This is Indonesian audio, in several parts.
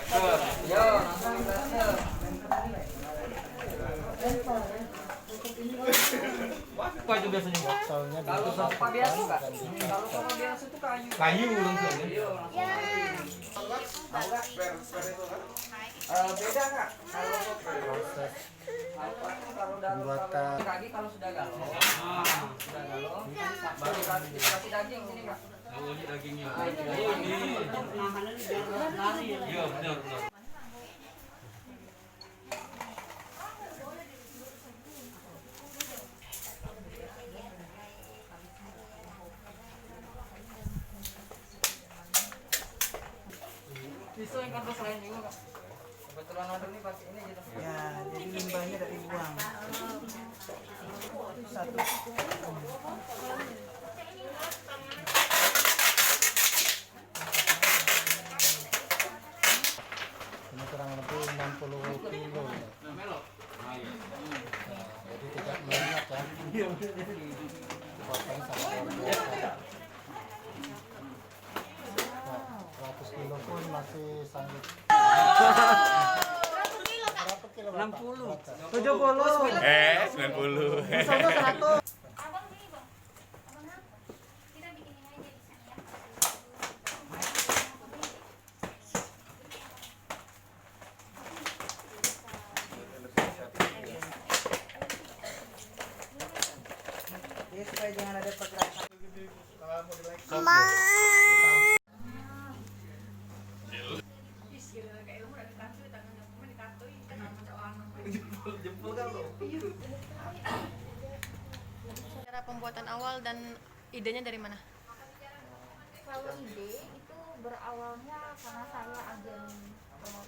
Yo, Apa itu biasanya, Pak? kalau sampah biasa enggak? Kalau sampah biasa itu kayu. Kayu langsung ya? Iya, beda nggak? Proses Kalau dalam kaki kalau sudah galon, baru dikasih daging sini Kak. Oh, ini dagingnya. Nah, ini Iya, benar. pisau yang kertas lain juga Kak. Kebetulan ada nih pakai ini gitu. Ya, jadi limbahnya dari buang. Satu. ini kurang lebih 60 kilo. Jadi tidak banyak ya. Potong sangat luar biasa. 100 kilo pun masih sanggup. Berapa kilo? 60. 70. 90. Misalnya 100. Abang gini bang, abang apa? Kita bikin ini aja di sini ya. Ya, supaya jangan ada pergerakan. Cara pembuatan awal dan idenya dari mana? Kalau ide itu berawalnya karena saya agen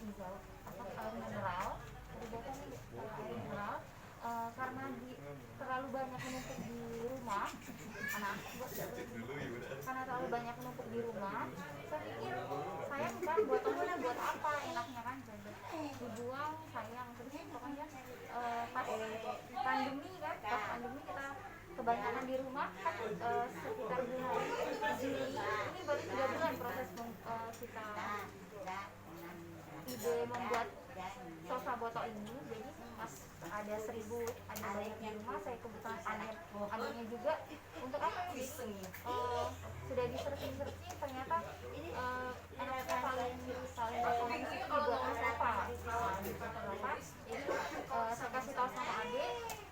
Izal atau air mineral, ternyata nih air mineral karena terlalu banyak menumpuk di rumah, karena terlalu banyak menumpuk di rumah, saya pikir sayang kan botolnya buat apa, enaknya kan dibuang sayang, terus pokoknya pas pandemi kita kebanyakan di rumah kan sekitar bulan Juli ini baru 3 bulan proses kita ide membuat sosa botok ini. Jadi pas ada banyak di rumah, saya kebetulan agennya juga untuk apa ya, sudah di searching ternyata enaknya saling rekomendasi dibuat apa. Jadi saya kasih tahu sama Ade,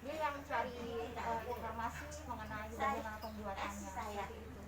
dia yang cari informasi mengenai bagaimana pembuatannya seperti itu.